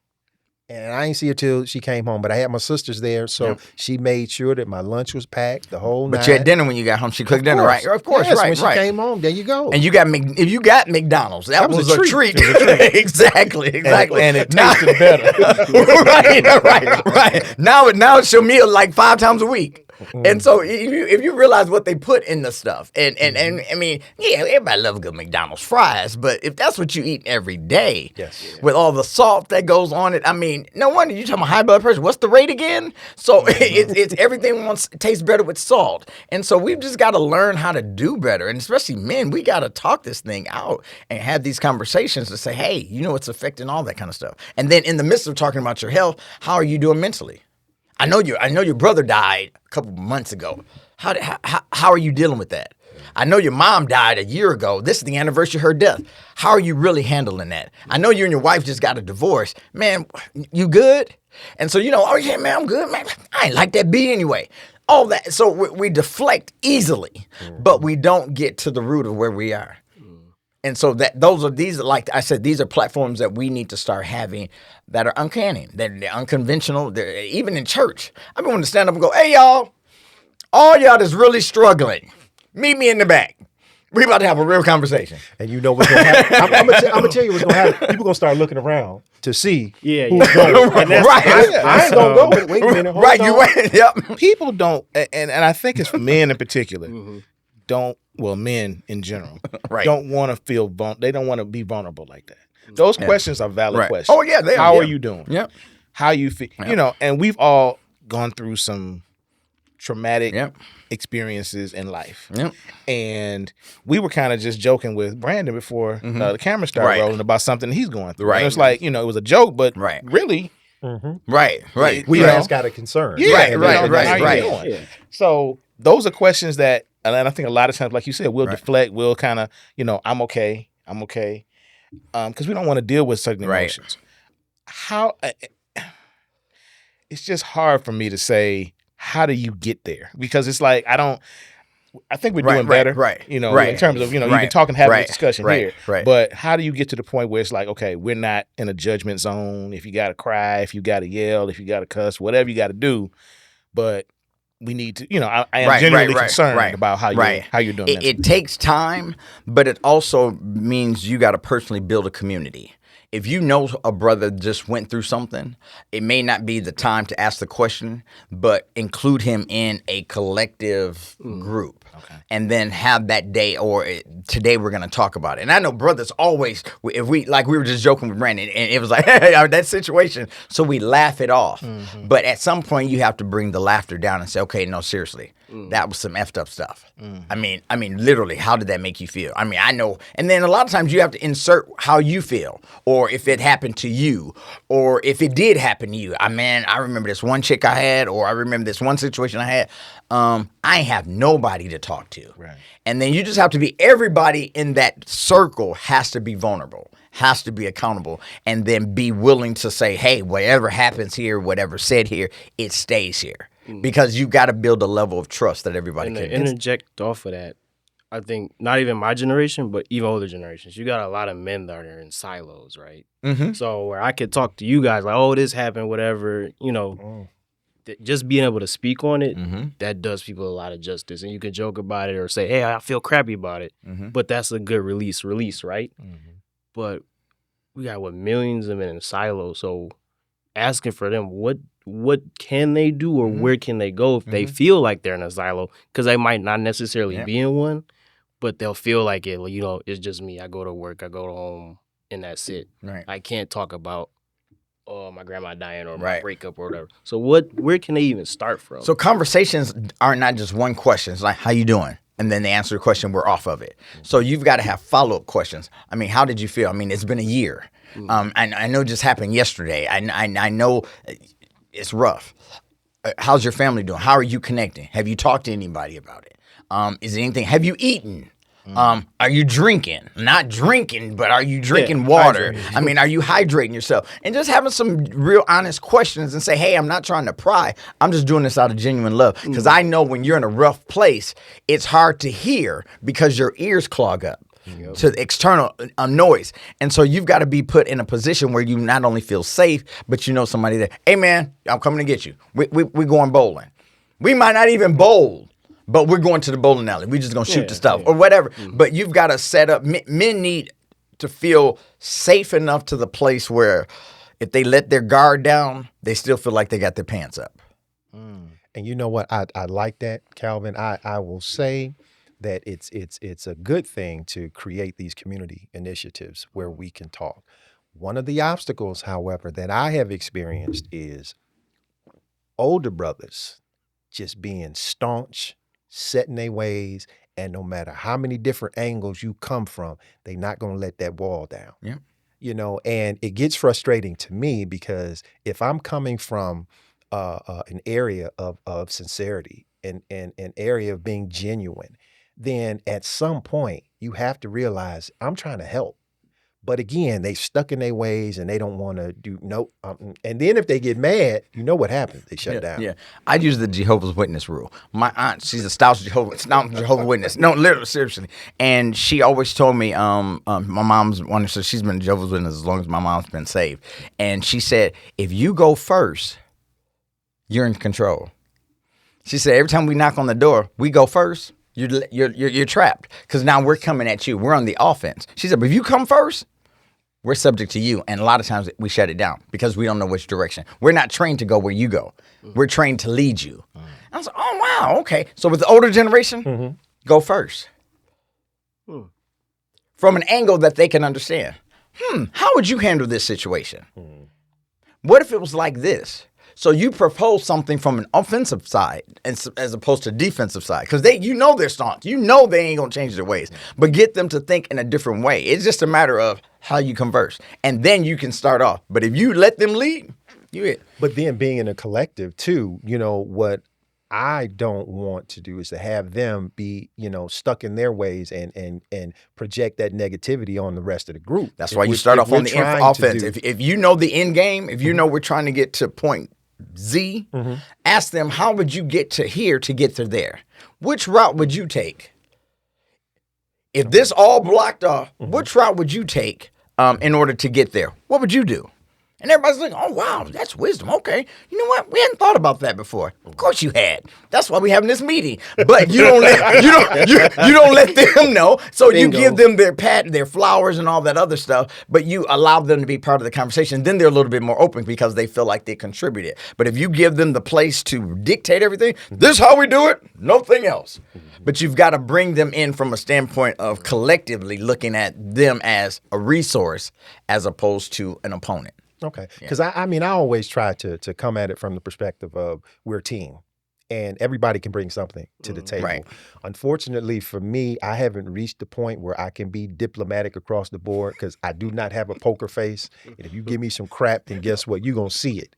And I didn't see her till she came home, but I had my sisters there, so she made sure that my lunch was packed the whole night. But you had dinner when you got home. She cooked dinner, right? Of course, yes, right, when she right. came home, there you go. And you got if you got McDonald's, that was a treat. exactly. And it tasted better. right. Now it's your meal like 5 times a week. And so if you realize what they put in the stuff, and I mean, yeah, everybody loves good McDonald's fries, but if that's what you eat every day, with all the salt that goes on it, I mean, no wonder you're talking about high blood pressure. What's the rate again? So it's everything tastes better with salt. And so we've just got to learn how to do better. And especially men, we got to talk this thing out and have these conversations to say, hey, it's affecting all that kind of stuff. And then in the midst of talking about your health, how are you doing mentally? I know your brother died a couple months ago. How are you dealing with that? I know your mom died a year ago. This is the anniversary of her death. How are you really handling that? I know you and your wife just got a divorce. Man, you good? And so, oh yeah, man, I'm good, man. I ain't like that beat anyway. All that. So we deflect easily, but we don't get to the root of where we are. And so these are, like I said, these are platforms that we need to start having that are uncanny, they're unconventional. They're, even in church, I've been wanting to stand up and go, hey, y'all, all y'all that's really struggling, meet me in the back. We about to have a real conversation. And you know what's going to happen. I'm going to tell you what's going to happen. People going to start looking around to see Yeah, who's going. Right. I ain't going to go. Wait a minute. Hold Right, on. you went. Yep. People don't, and I think it's men in particular, men in general, Right. don't want to feel they don't want to be vulnerable like that. Those questions are valid Right. questions. Oh, yeah, they are. How are Yeah. you doing? Yep. How you feel? You know, and we've all gone through some traumatic Yep. experiences in life. Yep. And we were kind of just joking with Brandon before the camera started Right. rolling about something he's going through. Right. And it's like, you know, it was a joke, but Right. really, Right. We You know? all got a concern. yeah, Right, you right, know, right, how you right. doing? Yeah. So those are questions that, and I think a lot of times, like you said, we'll Right. deflect. We'll kind of, you know, I'm okay, because we don't want to deal with certain Right. emotions. How it's just hard for me to say, how do you get there? Because it's like I think we're Right, doing right, better, right, you know, right. in terms of, you know, you've been Right, having right, this discussion right, here. right. But how do you get to the point where it's like, okay, we're not in a judgment zone. If you got to cry, if you got to yell, if you got to cuss, whatever you got to do, but we need to, you know, I am genuinely concerned about how you're doing that. It takes time, but it also means you got to personally build a community. If you know a brother just went through something, it may not be the time to ask the question, but include him in a collective group. Okay. And then have that day today we're going to talk about it. And I know brothers always, if we were just joking with Brandon and it was like, hey, that situation. So we laugh it off. Mm-hmm. But at some point you have to bring the laughter down and say, okay, no, seriously, that was some effed up stuff. I mean, literally, how did that make you feel? I mean, I know. And then a lot of times you have to insert how you feel, or if it happened to you, or if it did happen to you. I remember this one chick I had, or I remember this one situation I had. I have nobody to talk to. Right. And then you just have to be, everybody in that circle has to be vulnerable, has to be accountable, and then be willing to say, hey, whatever happens here, whatever said here, it stays here. Because you got to build a level of trust that everybody And can. to interject off of that, I think not even my generation, but even older generations, you got a lot of men that are in silos, right? Mhm. So where I could talk to you guys like, oh, this happened, whatever, you know, just being able to speak on it, that does people a lot of justice. And you can joke about it or say, hey, I feel crappy about it, but that's a good release, right? But we got millions of men in silos, so asking for them what can they do or where can they go if they feel like they're in a silo, because they might not necessarily be in one, but they'll feel like it. You know, it's just me. I go to work, I go to home, and that's it. Right. I can't talk about my grandma dying or my Right. breakup or whatever. So where can they even start from? So conversations are not just one question. It's like, how you doing? And then they answer the question, we're off of it. So you've got to have follow-up questions. I mean, how did you feel? I mean, it's been a year. I know it just happened yesterday. I know it's rough. How's your family doing? How are you connecting? Have you talked to anybody about it? Is it anything? Have you eaten? Are you drinking? Not drinking, but are you drinking water? I mean, are you hydrating yourself? And just having some real honest questions and say, hey, I'm not trying to pry. I'm just doing this out of genuine love. Because I know when you're in a rough place, it's hard to hear because your ears clog up to the external noise. And so you've got to be put in a position where you not only feel safe, but you know somebody there. Hey, man, I'm coming to get you. We're going bowling. We might not even bowl, but we're going to the bowling alley. We're just going to shoot the stuff or whatever. But you've got to set up. Men need to feel safe enough to the place where if they let their guard down, they still feel like they got their pants up. And you know what? I like that, Calvin. I will say that it's a good thing to create these community initiatives where we can talk. One of the obstacles, however, that I have experienced is older brothers just being staunch, set in their ways, and no matter how many different angles you come from, they're not going to let that wall down. Yeah. You know, and it gets frustrating to me because if I'm coming from an area of sincerity and an area of being genuine, then at some point you have to realize I'm trying to help. But again, they stuck in their ways and they don't want to do and then if they get mad, you know what happens? They shut down. Yeah, I use the Jehovah's Witness rule. My aunt, she's a staunch Jehovah's Witness. No, literally, seriously. And she always told me, my mom's one, so she's been a Jehovah's Witness as long as my mom's been saved. And she said, if you go first, you're in control. She said, every time we knock on the door, we go first. You're trapped because now we're coming at you. We're on the offense. She said, but if you come first, we're subject to you. And a lot of times we shut it down because we don't know which direction. We're not trained to go where you go. We're trained to lead you. I was like, oh, wow, okay. So with the older generation, go first. From an angle that they can understand. how would you handle this situation? What if it was like this? So you propose something from an offensive side as opposed to defensive side, because they're staunch. You know they ain't gonna change their ways, but get them to think in a different way. It's just a matter of how you converse, and then you can start off. But if you let them lead, you it. But then being in a collective too, what I don't want to do is to have them be, stuck in their ways and project that negativity on the rest of the group. That's why you start off on the offense. If you know the end game, if you know we're trying to get to point Z, ask them, how would you get to here to get to there? Which route would you take? If this all blocked off, which route would you take in order to get there? What would you do? And everybody's like, oh, wow, that's wisdom. Okay. You know what? We hadn't thought about that before. Of course you had. That's why we having this meeting. But you don't let them know. So Bingo. You give them their flowers and all that other stuff, but you allow them to be part of the conversation. Then they're a little bit more open because they feel like they contributed. But if you give them the place to dictate everything, this is how we do it, nothing else. But you've got to bring them in from a standpoint of collectively looking at them as a resource as opposed to an opponent. Okay. Because I always try to come at it from the perspective of we're a team and everybody can bring something to the table. Right. Unfortunately for me, I haven't reached the point where I can be diplomatic across the board because I do not have a poker face. And if you give me some crap, then guess what? You're going to see it.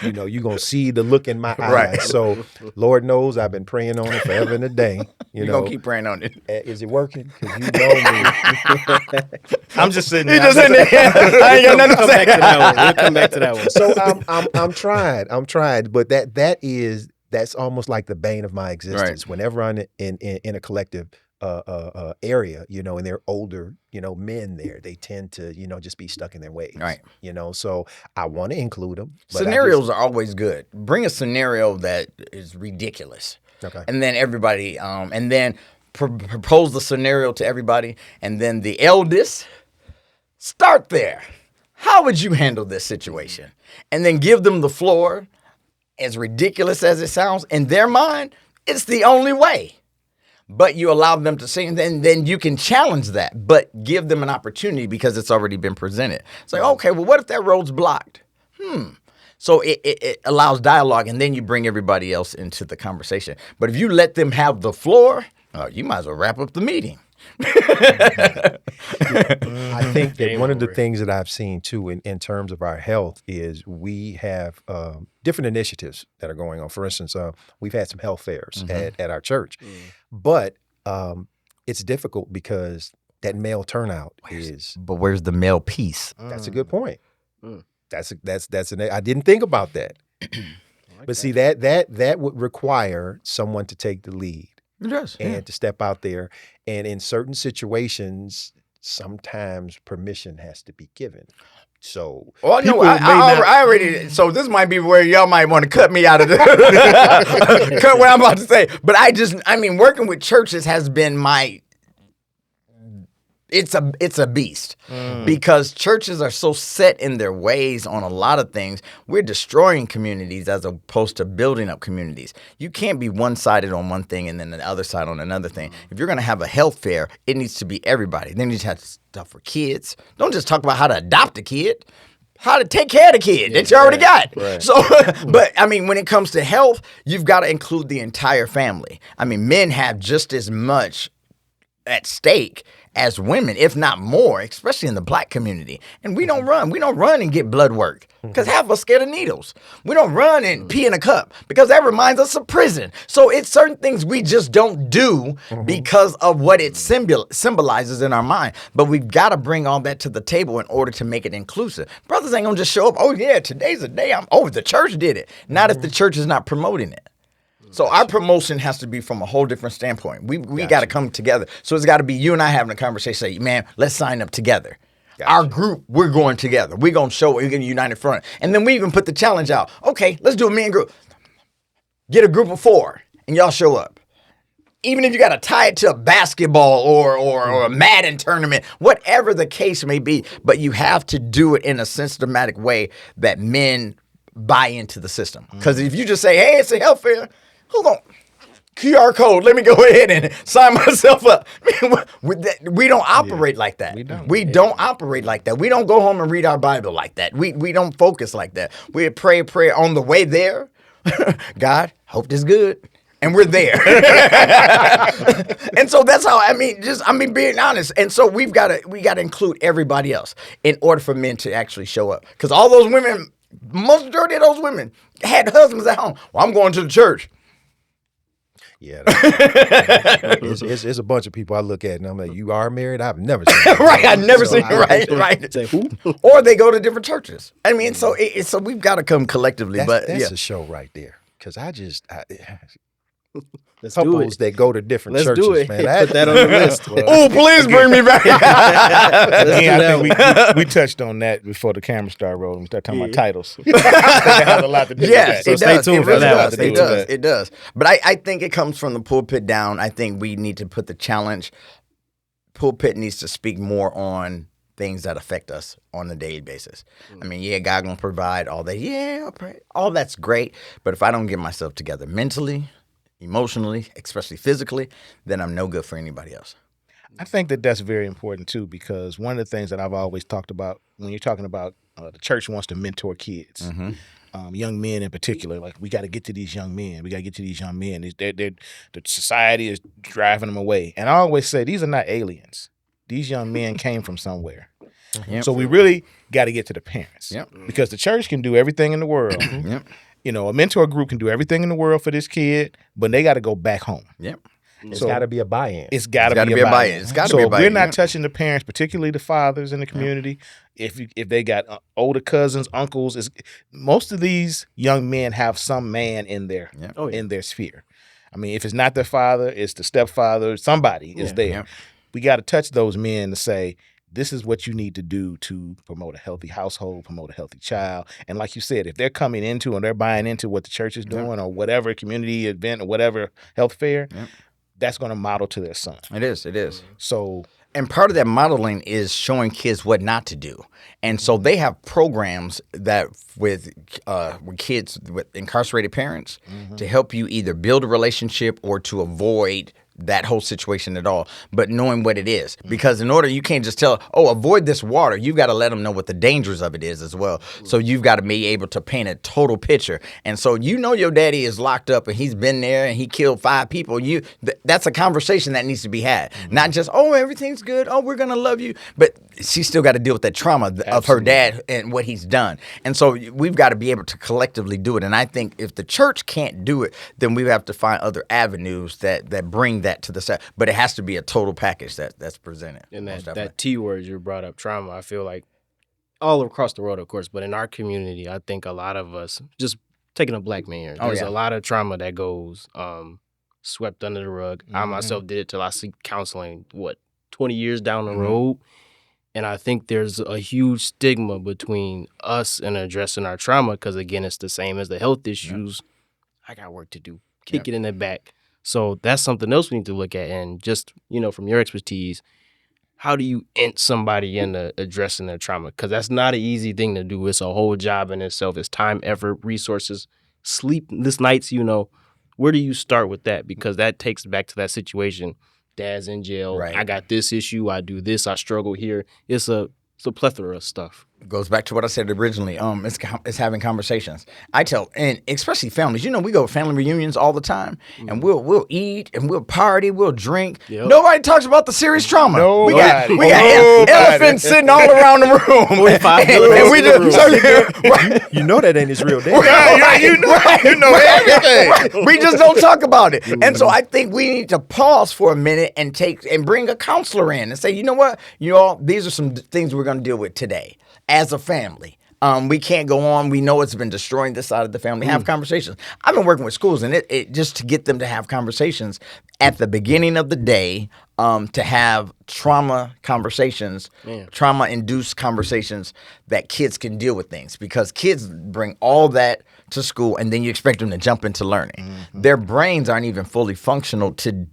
You're going to see the look in my Right. eyes. So Lord knows I've been praying on it forever and a day. You're going to keep praying on it. Is it working? Because you know me. I'm just sitting He there. just in there. I ain't got nothing to say. We'll come back to that one. So I'm trying, but that's almost like the bane of my existence. Right. Whenever I'm in a collective area, and they're older, men there, they tend to, just be stuck in their ways. Right. So I want to include them. Scenarios are always good. Bring a scenario that is ridiculous. Okay. And then everybody, and then propose the scenario to everybody. And then the eldest, start there. How would you handle this situation? And then give them the floor. As ridiculous as it sounds, in their mind, it's the only way. But you allow them to say, and then you can challenge that, but give them an opportunity because it's already been presented. It's like, okay, well, what if that road's blocked? So it allows dialogue, and then you bring everybody else into the conversation. But if you let them have the floor, you might as well wrap up the meeting. I think that one of the things that I've seen too in terms of our health is we have different initiatives that are going on. For instance, we've had some health fairs at our church, but it's difficult because that male turnout is. But where's the male piece? That's a good point. That's I didn't think about that. But see that would require someone to take the lead. It does. And to step out there. And in certain situations, sometimes permission has to be given. So, well, no, I already. So this might be where y'all might want to cut me out of the cut what I'm about to say. But working with churches has been my. It's a beast because churches are so set in their ways on a lot of things. We're destroying communities as opposed to building up communities. You can't be one-sided on one thing and then the other side on another thing. If you're going to have a health fair, it needs to be everybody. Then you just have stuff for kids. Don't just talk about how to adopt a kid. How to take care of the kid that you already got. Right. So, but when it comes to health, you've got to include the entire family. Men have just as much at stake as women, if not more, especially in the black community. And we don't run. We don't run and get blood work because half of us scared of needles. We don't run and pee in a cup because that reminds us of prison. So it's certain things we just don't do because of what it symbolizes in our mind. But we've got to bring all that to the table in order to make it inclusive. Brothers ain't going to just show up, oh, yeah, today's the day. The church did it. Not if the church is not promoting it. So our promotion has to be from a whole different standpoint. We got to come together. So it's got to be you and I having a conversation. Say, man, let's sign up together. Gotcha. Our group, we're going together. We're going to show we're going to unite in front. And then we even put the challenge out. Okay, let's do a men group. Get a group of 4 and y'all show up. Even if you got to tie it to a basketball or a Madden tournament, whatever the case may be. But you have to do it in a systematic way that men buy into the system. Because if you just say, hey, it's a health fair, who gon'? QR code. Let me go ahead and sign myself up. We don't operate like that. We don't operate like that. We don't go home and read our Bible like that. We don't focus like that. We pray on the way there. God, hope this good. And we're there. And so that's how, being honest. And so we got to include everybody else in order for men to actually show up. Because all those women, most majority of those women had husbands at home. Well, I'm going to the church. Yeah, it's a bunch of people I look at and I'm like, you are married? I've never seen that. Right, I've never seen it. Right. Say, who? Or they go to different churches. I mean, so we've got to come collectively. That's a show right there. Because Let's couples that go to different Let's churches, do it. man. Put that on the list. Oh, please bring me back. Again, I think we touched on that before the camera started rolling. We started talking about titles. That has a lot to do with that. So stay tuned for that. It does. But I think it comes from the pulpit down. I think we need to put the challenge. Pulpit needs to speak more on things that affect us on a daily basis. I mean, God gonna provide all that. Yeah, I'll pray. All that's great. But if I don't get myself together mentally, emotionally, especially physically, then I'm no good for anybody else. I think that's very important too, because one of the things that I've always talked about when you're talking about the church wants to mentor kids, young men in particular. Like, we got to get to these young men. The society is driving them away. And I always say, these are not aliens. These young men came from somewhere. Yep. So we really got to get to the parents, because the church can do everything in the world. You know, a mentor group can do everything in the world for this kid, but they got to go back home. It's got to be a buy-in. It's got to be a buy-in. So if we're not touching the parents, particularly the fathers in the community, if they got older cousins, uncles, most of these young men have some man in their sphere. I mean, if it's not their father, it's the stepfather. Somebody is there. We got to touch those men to say, this is what you need to do to promote a healthy household, promote a healthy child. And like you said, if they're coming into and they're buying into what the church is doing or whatever community event or whatever health fair, that's going to model to their son. It is. So, and part of that modeling is showing kids what not to do. And so they have programs that with kids with incarcerated parents to help you either build a relationship or to avoid that whole situation at all, but knowing what it is. Because in order, you can't just tell, avoid this water. You've got to let them know what the dangers of it is as well. So you've got to be able to paint a total picture. And so your daddy is locked up and he's been there and he killed 5 people. That's a conversation that needs to be had. Not just, everything's good. We're going to love you. But she's still got to deal with that trauma of her dad and what he's done. And so we've got to be able to collectively do it. And I think if the church can't do it, then we have to find other avenues that bring that to the side. But it has to be a total package that's presented. And that T word you brought up, trauma, I feel like all across the world, of course, but in our community, I think a lot of us, just taking a black man here, there's a lot of trauma that goes swept under the rug. I myself did it till I seek counseling, 20 years down the road. And I think there's a huge stigma between us and addressing our trauma because, again, it's the same as the health issues. I got work to do. Kick it in the back. So that's something else we need to look at. And just, from your expertise, how do you int somebody into addressing their trauma? Because that's not an easy thing to do. It's a whole job in itself. It's time, effort, resources, sleepless nights, Where do you start with that? Because that takes back to that situation. Dad's in jail. Right. I got this issue. I do this. I struggle here. It's a plethora of stuff. Goes back to what I said originally. It's having conversations. I tell, and especially families. We go to family reunions all the time, and we'll eat and we'll party, we'll drink. Yep. Nobody talks about the serious trauma. We got elephants sitting all around the room, and we just that ain't his real dad. You know everything. We just don't talk about it, and so I think we need to pause for a minute and bring a counselor in and say, you know what, these are some things we're going to deal with today. As a family, we can't go on. We know it's been destroying this side of the family. Have conversations. I've been working with schools, and it just to get them to have conversations at the beginning of the day, to have trauma conversations, trauma-induced conversations that kids can deal with things. Because kids bring all that to school, and then you expect them to jump into learning. Their brains aren't even fully functional to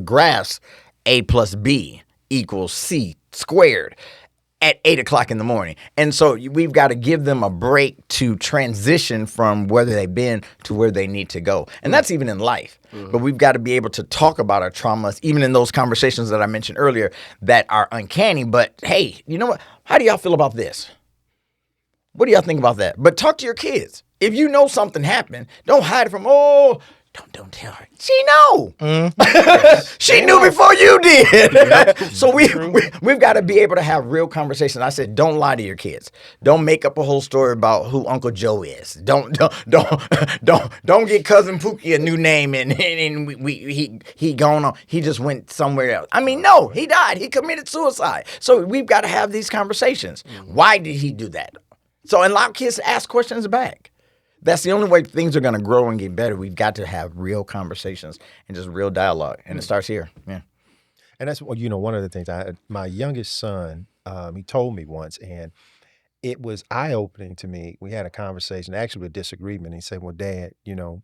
grasp A plus B equals C squared. at 8 o'clock in the morning. And so we've got to give them a break to transition from where they've been to where they need to go. And that's even in life. But we've got to be able to talk about our traumas, even in those conversations that I mentioned earlier that are uncanny. But hey, you know what? How do y'all feel about this? What do y'all think about that? But talk to your kids. If you know something happened, don't hide it from, don't tell her. She know. She knew before you did. So we've got to be able to have real conversations. I said, don't lie to your kids. Don't make up a whole story about who Uncle Joe is. Don't get Cousin Pookie a new name and he gone on. He just went somewhere else. I mean, no, he died. He committed suicide. So we've got to have these conversations. Why did he do that? So and allow kids to ask questions back. That's the only way things are going to grow and get better. We've got to have real conversations and just real dialogue. And it starts here. Yeah. And that's, one of the things my youngest son, he told me once, and it was eye-opening to me. We had a conversation, actually a disagreement. He said, well, Dad, you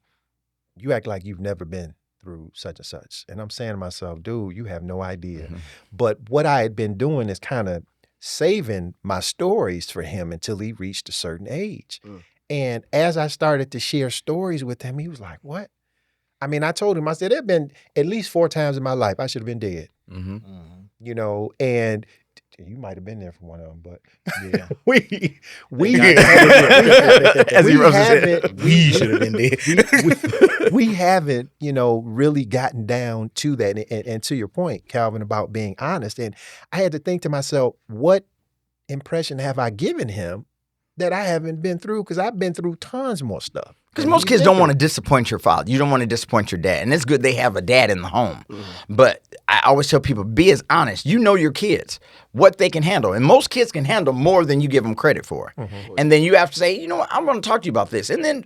act like you've never been through such and such. And I'm saying to myself, dude, you have no idea. Mm-hmm. But what I had been doing is kind of saving my stories for him until he reached a certain age. And as I started to share stories with him, he was like, what? I mean, I told him, I said, there have been at least 4 times in my life I should have been dead. And you might have been there for one of them, but yeah, we should have been dead. We haven't, really gotten down to that. And to your point, Calvin, about being honest. And I had to think to myself, what impression have I given him that I haven't been through? Because I've been through tons more stuff. Because most kids don't want to disappoint your father. You don't want to disappoint your dad. And it's good they have a dad in the home. But I always tell people, be as honest. You know your kids, what they can handle. And most kids can handle more than you give them credit for. And then you have to say, you know what, I'm going to talk to you about this. And then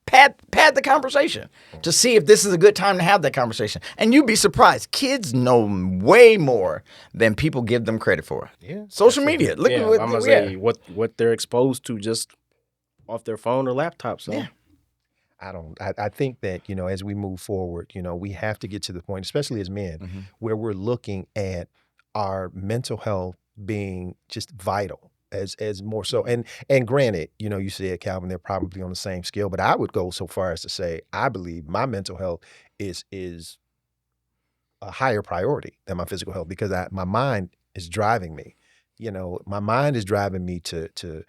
pad the conversation to see if this is a good time to have that conversation. And you'd be surprised. Kids know way more than people give them credit for. Yeah. Social media. Look at what I'm gonna say what they're exposed to just off their phone or laptop. So yeah. I think that, as we move forward, we have to get to the point, especially as men, where we're looking at our mental health being just vital. As more so, and granted, you said, Calvin, they're probably on the same scale, but I would go so far as to say I believe my mental health is a higher priority than my physical health, because my mind is driving me. My mind is driving me to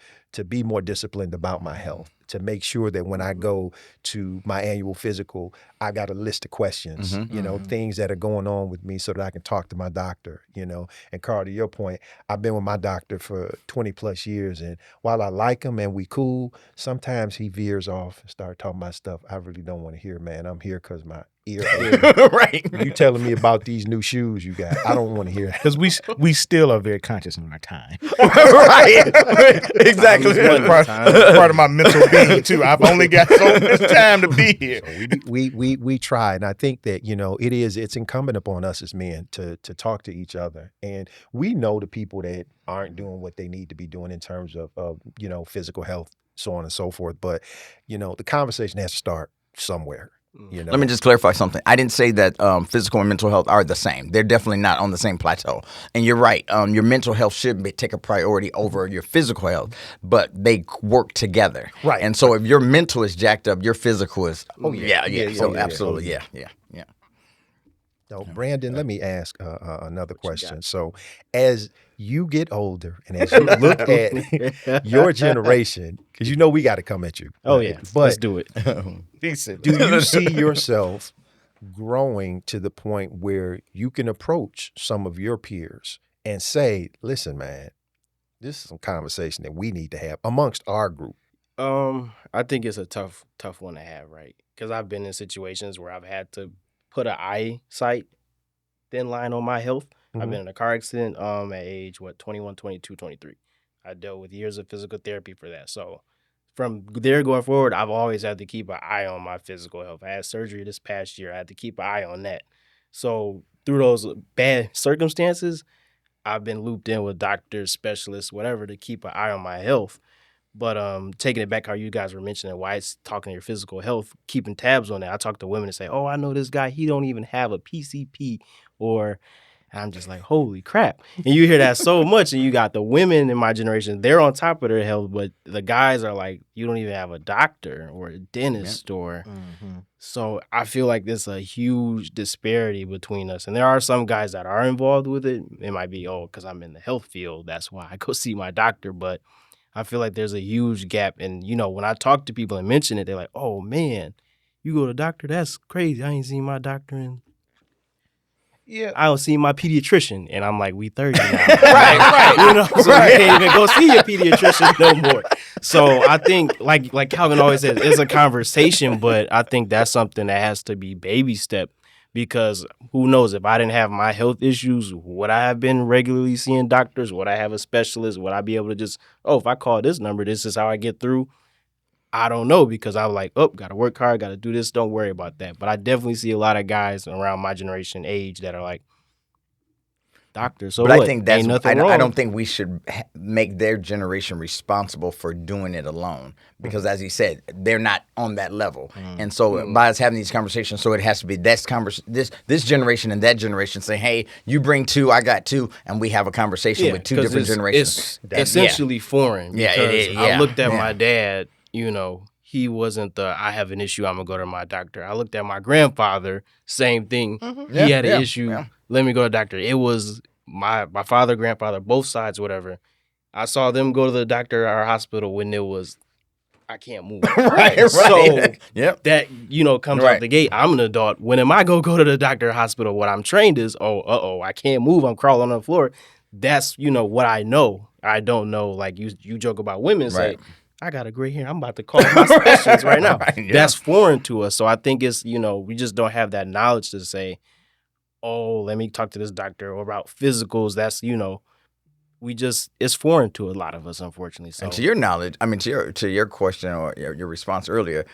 be more disciplined about my health, to make sure that when I go to my annual physical, I got a list of questions, things that are going on with me so that I can talk to my doctor, And Carl, to your point, I've been with my doctor for 20 plus years. And while I like him and we cool, sometimes he veers off and start talking about stuff I really don't want to hear, man. I'm here because my ear. Right. You telling me about these new shoes you got. I don't want to hear that. Because we still are very conscious on our time. Right. Exactly. Part of my mental being too. I've only got so much time to be here. So we try, and I think that it's incumbent upon us as men to talk to each other, and we know the people that aren't doing what they need to be doing in terms of physical health, so on and so forth. But the conversation has to start somewhere. Let me just clarify something. I didn't say that physical and mental health are the same. They're definitely not on the same plateau. And you're right. Your mental health should take a priority over your physical health, but they work together. Right. And so if your mental is jacked up, your physical is. So absolutely, yeah. So, Brandon, let me ask another question. So, as you get older and as you look at your generation, because we got to come at you. Oh, yeah. But let's do it. Do you see yourself growing to the point where you can approach some of your peers and say, listen, man, this is some conversation that we need to have amongst our group? I think it's a tough one to have, right? Because I've been in situations where I've had to put an eyesight thin line on my health. I've been in a car accident at age 21, 22, 23. I dealt with years of physical therapy for that. So from there going forward, I've always had to keep an eye on my physical health. I had surgery this past year. I had to keep an eye on that. So through those bad circumstances, I've been looped in with doctors, specialists, whatever, to keep an eye on my health. But taking it back how you guys were mentioning why it's talking to your physical health, keeping tabs on that. I talk to women and say, oh, I know this guy, he don't even have a PCP, or And I'm just like, holy crap. And you hear that so much. And you got the women in my generation, they're on top of their health, but the guys are like, you don't even have a doctor or a dentist or. So I feel like there's a huge disparity between us. And there are some guys that are involved with it. It might be, because I'm in the health field, that's why I go see my doctor. But I feel like there's a huge gap. And, when I talk to people and mention it, they're like, oh, man, you go to the doctor? That's crazy. I ain't seen my doctor in. Yeah. I don't see my pediatrician. And I'm like, we 30 now. right. So you can't even go see your pediatrician no more. So I think, like Calvin always says, it's a conversation, but I think that's something that has to be baby step, because who knows, if I didn't have my health issues, would I have been regularly seeing doctors? Would I have a specialist? Would I be able to just, if I call this number, this is how I get through? I don't know, because I'm like, got to work hard, got to do this. Don't worry about that. But I definitely see a lot of guys around my generation age that are like, doctors. So but what? I think that's, Ain't nothing I wrong. don't think we should make their generation responsible for doing it alone, because as he said, they're not on that level. And so by us having these conversations, so it has to be this generation and that generation saying, hey, you bring 2, I got 2, and we have a conversation with 2 different generations. It's essentially foreign. Yeah, it is. I Yeah. looked at my dad, he wasn't I have an issue, I'm going to go to my doctor. I looked at my grandfather, same thing. He had an issue, let me go to the doctor. It was my father, grandfather, both sides, whatever. I saw them go to the doctor or hospital when it was, I can't move. right. So Yep. that, comes out the gate. I'm an adult. When am I go to the doctor or hospital? What I'm trained is, I can't move. I'm crawling on the floor. That's, what I know. I don't know. Like you joke about women, say, I got a gray hair. I'm about to call my specialist right now. That's foreign to us. So I think it's, we just don't have that knowledge to say, let me talk to this doctor, or about physicals. That's, it's foreign to a lot of us, unfortunately. So And to your knowledge, to your question or your response earlier,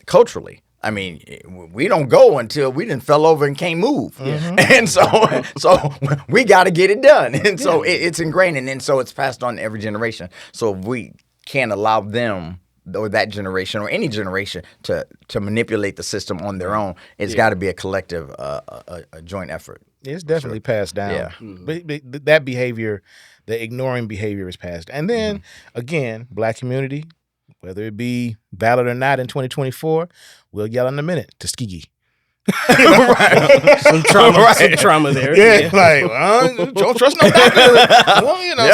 culturally, we don't go until we done fell over and can't move. And so we got to get it done. And so it's ingrained, and so it's passed on to every generation. So if we can't allow them or that generation or any generation to manipulate the system on their own, it's got to be a collective, a joint effort. It's definitely passed down. Yeah. But that behavior, the ignoring behavior, is passed. And then, again, Black community, whether it be valid or not in 2024, we'll yell in a minute, Tuskegee. some trauma there. Don't trust no doctor.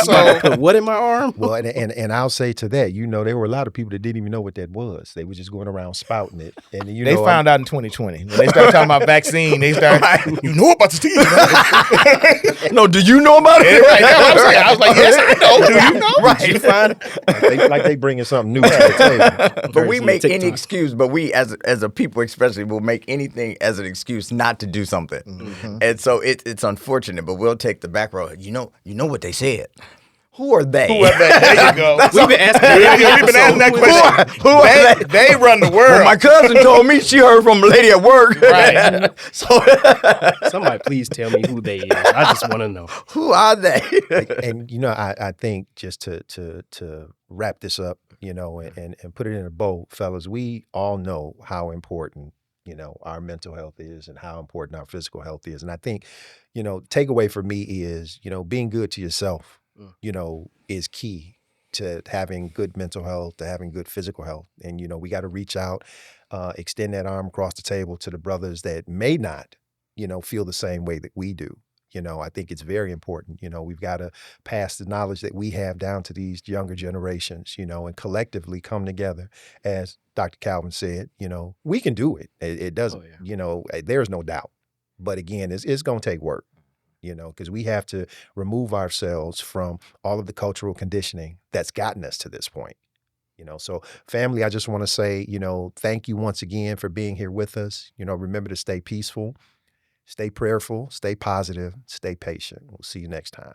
So Put what in my arm? Well, and I'll say to that, there were a lot of people that didn't even know what that was. They were just going around spouting it. And they found out in 2020 when they started talking about vaccine. They started, you know about the Tuskegee? No, do you know about it? Right. I was like, yes, I know. Do you know? Right. Did you find it? like they bringing something new to the table. But we make any TikTok. excuse, but we as a people especially will make anything as an excuse not to do something. And so it's unfortunate, but we'll take the back road. You know what they said. Who are they? There you go. We've been asking that question. Who are they? They run the world. Well, my cousin told me she heard from a lady at work. Right. So Somebody please tell me who they is. I just want to know. who are they? And I think just to wrap this up, and put it in a bow, fellas, we all know how important our mental health is and how important our physical health is. And I think, takeaway for me is, being good to yourself, is key to having good mental health, to having good physical health. And, we got to reach out, extend that arm across the table to the brothers that may not, feel the same way that we do. I think it's very important. We've got to pass the knowledge that we have down to these younger generations, and collectively come together. As Dr. Calvin said, we can do it. It doesn't, there's no doubt. But again, it's going to take work, because we have to remove ourselves from all of the cultural conditioning that's gotten us to this point. So family, I just want to say, thank you once again for being here with us. Remember to stay peaceful. Stay prayerful, stay positive, stay patient. We'll see you next time.